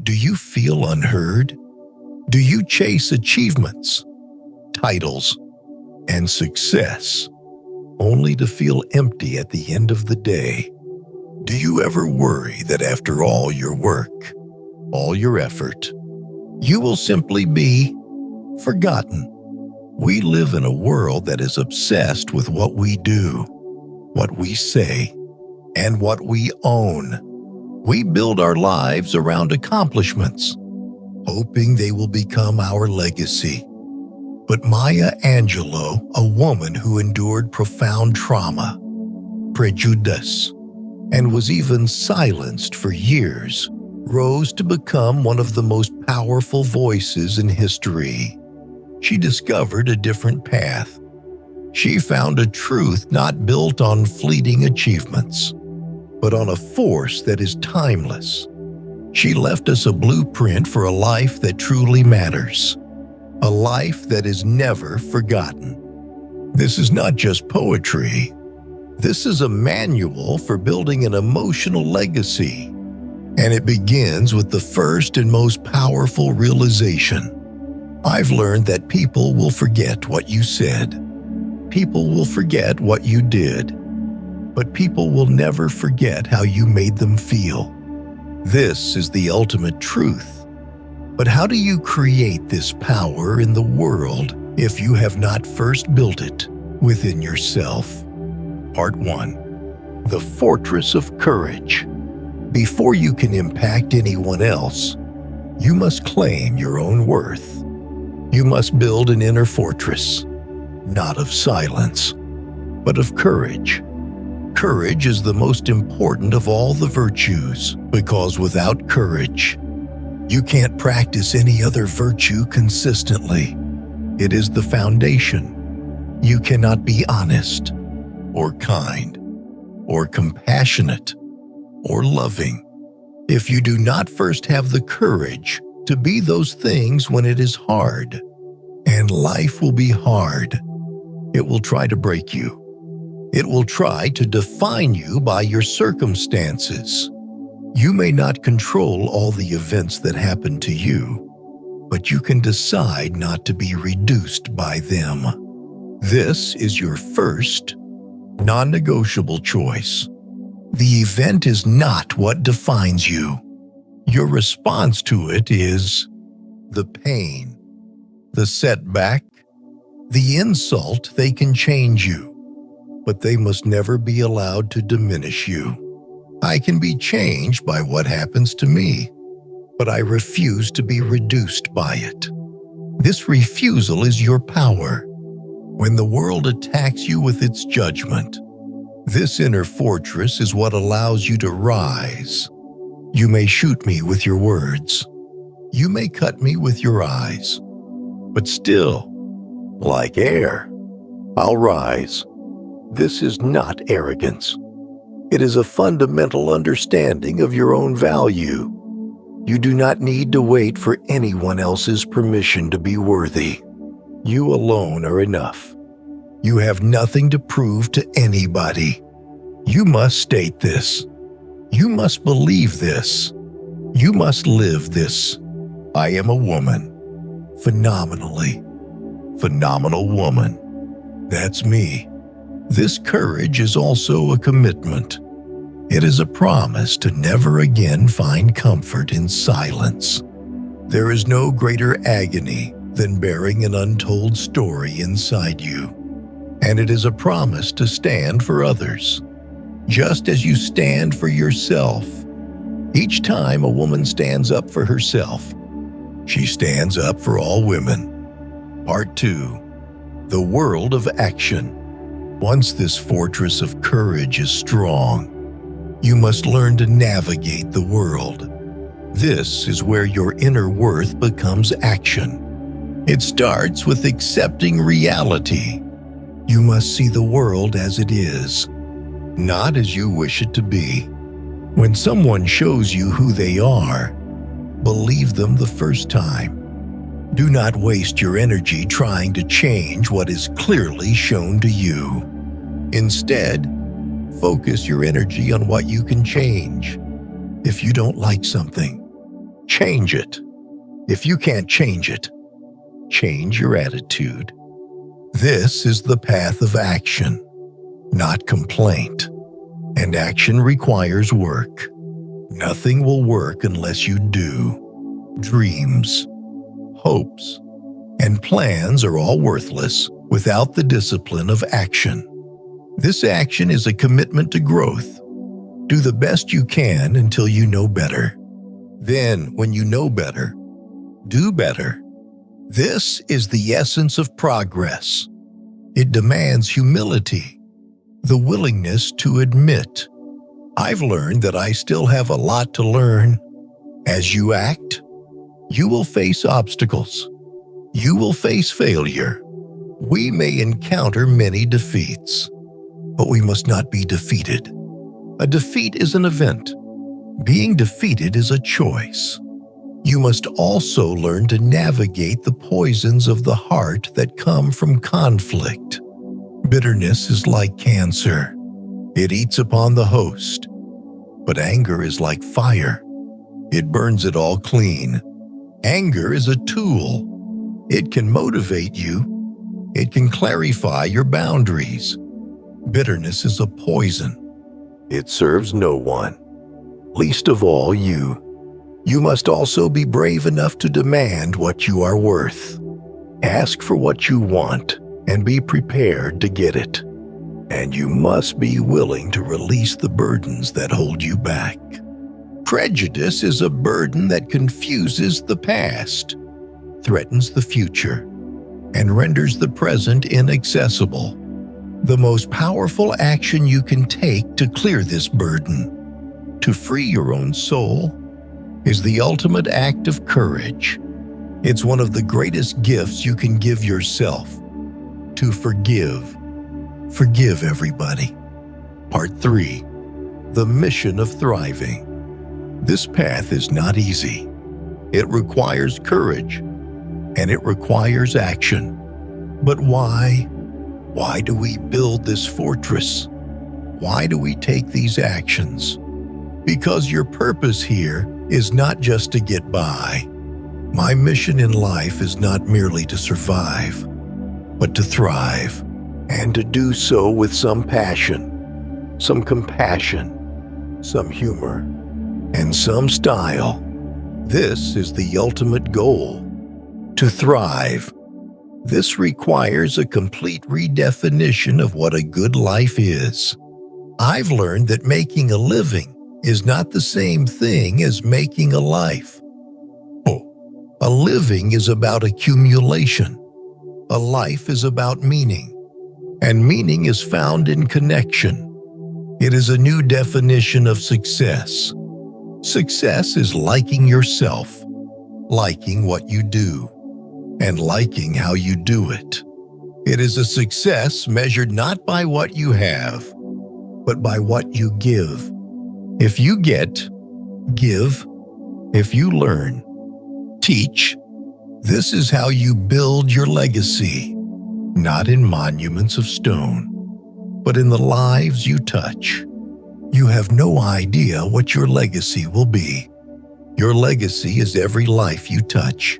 Do you feel unheard? Do you chase achievements, titles, and success, only to feel empty at the end of the day? Do you ever worry that after all your work, all your effort, you will simply be forgotten? We live in a world that is obsessed with what we do, what we say, and what we own. We build our lives around accomplishments, hoping they will become our legacy. But Maya Angelou, a woman who endured profound trauma, prejudice, and was even silenced for years, rose to become one of the most powerful voices in history. She discovered a different path. She found a truth not built on fleeting achievements, but on a force that is timeless. She left us a blueprint for a life that truly matters, a life that is never forgotten. This is not just poetry. This is a manual for building an emotional legacy, and it begins with the first and most powerful realization. I've learned that people will forget what you said. People will forget what you did. But people will never forget how you made them feel. This is the ultimate truth. But how do you create this power in the world if you have not first built it within yourself? Part 1. The Fortress of Courage. Before you can impact anyone else, you must claim your own worth. You must build an inner fortress, not of silence, but of courage. Courage is the most important of all the virtues, because without courage, you can't practice any other virtue consistently. It is the foundation. You cannot be honest, or kind, or compassionate, or loving, if you do not first have the courage to be those things when it is hard. And life will be hard. It will try to break you. It will try to define you by your circumstances. You may not control all the events that happen to you, but you can decide not to be reduced by them. This is your first, non-negotiable choice. The event is not what defines you. Your response to it is the pain, the setback, the insult. They can change you, but they must never be allowed to diminish you. I can be changed by what happens to me, but I refuse to be reduced by it. This refusal is your power. When the world attacks you with its judgment, this inner fortress is what allows you to rise. You may shoot me with your words. You may cut me with your eyes. But still, like air, I'll rise. This is not arrogance. It is a fundamental understanding of your own value. You do not need to wait for anyone else's permission to be worthy. You alone are enough. You have nothing to prove to anybody. You must state this. You must believe this. You must live this. I am a woman. Phenomenal woman. That's me. This courage is also a commitment. It is a promise to never again find comfort in silence. There is no greater agony than bearing an untold story inside you. And it is a promise to stand for others, just as you stand for yourself. Each time a woman stands up for herself, she stands up for all women. Part 2. The world of action. Once this fortress of courage is strong, you must learn to navigate the world. This is where your inner worth becomes action. It starts with accepting reality. You must see the world as it is, not as you wish it to be. When someone shows you who they are, believe them the first time. Do not waste your energy trying to change what is clearly shown to you. Instead, focus your energy on what you can change. If you don't like something, Change it. If you can't change it, change your attitude. This is the path of action, not complaint. And action requires work. Nothing will work unless you do. Dreams, hopes, and plans are all worthless without the discipline of action. This action is a commitment to growth. Do the best you can until you know better. Then, when you know better, do better. This is the essence of progress. It demands humility, the willingness to admit, I've learned that I still have a lot to learn. As you act, you will face obstacles. You will face failure. We may encounter many defeats, but we must not be defeated. A defeat is an event. Being defeated is a choice. You must also learn to navigate the poisons of the heart that come from conflict. Bitterness is like cancer. It eats upon the host. But anger is like fire. It burns it all clean. Anger is a tool. It can motivate you. It can clarify your boundaries. Bitterness is a poison. It serves no one, least of all you. You must also be brave enough to demand what you are worth. Ask for what you want and be prepared to get it. And you must be willing to release the burdens that hold you back. Prejudice is a burden that confuses the past, threatens the future, and renders the present inaccessible. The most powerful action you can take to clear this burden, to free your own soul, is the ultimate act of courage. It's one of the greatest gifts you can give yourself, to forgive. Forgive everybody. Part 3. The mission of thriving. This path is not easy. It requires courage, and it requires action. But why? Why do we build this fortress? Why do we take these actions? Because your purpose here is not just to get by. My mission in life is not merely to survive, but to thrive, and to do so with some passion, some compassion, some humor, and some style. This is the ultimate goal, to thrive. This requires a complete redefinition of what a good life is. I've learned that making a living is not the same thing as making a life. A living is about accumulation. A life is about meaning. And meaning is found in connection. It is a new definition of success. Success is liking yourself, liking what you do, and liking how you do it. It is a success measured not by what you have, but by what you give. If you get, give. If you learn, teach. This is how you build your legacy, not in monuments of stone, but in the lives you touch. You have no idea what your legacy will be. Your legacy is every life you touch.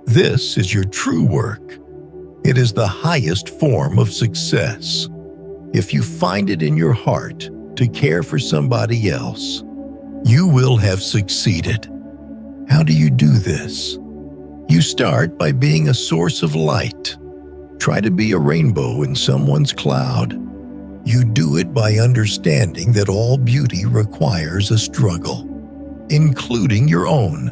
This is your true work. It is the highest form of success. If you find it in your heart to care for somebody else, you will have succeeded. How do you do this? You start by being a source of light. Try to be a rainbow in someone's cloud. You do it by understanding that all beauty requires a struggle, including your own.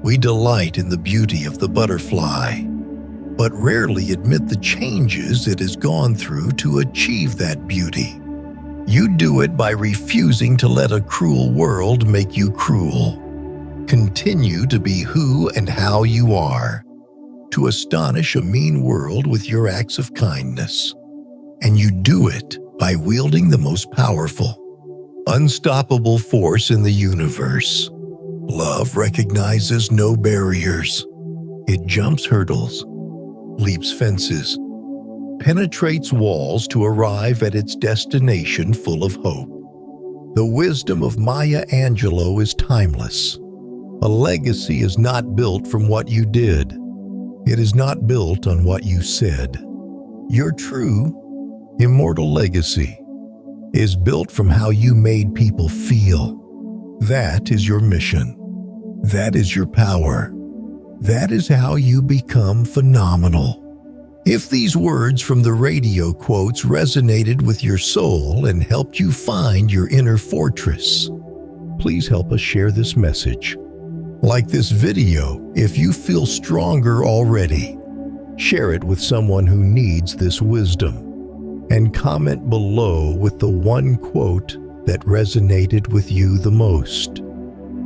We delight in the beauty of the butterfly, but rarely admit the changes it has gone through to achieve that beauty. You do it by refusing to let a cruel world make you cruel. Continue to be who and how you are, to astonish a mean world with your acts of kindness. And you do it by wielding the most powerful, unstoppable force in the universe. Love recognizes no barriers. It jumps hurdles, leaps fences, penetrates walls to arrive at its destination full of hope. The wisdom of Maya Angelou is timeless. A legacy is not built from what you did. It is not built on what you said. Your true, immortal legacy is built from how you made people feel. That is your mission. That is your power. That is how you become phenomenal. If these words from the radio quotes resonated with your soul and helped you find your inner fortress, please help us share this message. Like this video if you feel stronger already. Share it with someone who needs this wisdom. And comment below with the one quote that resonated with you the most.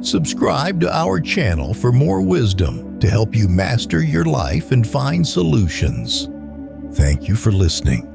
Subscribe to our channel for more wisdom to help you master your life and find solutions. Thank you for listening.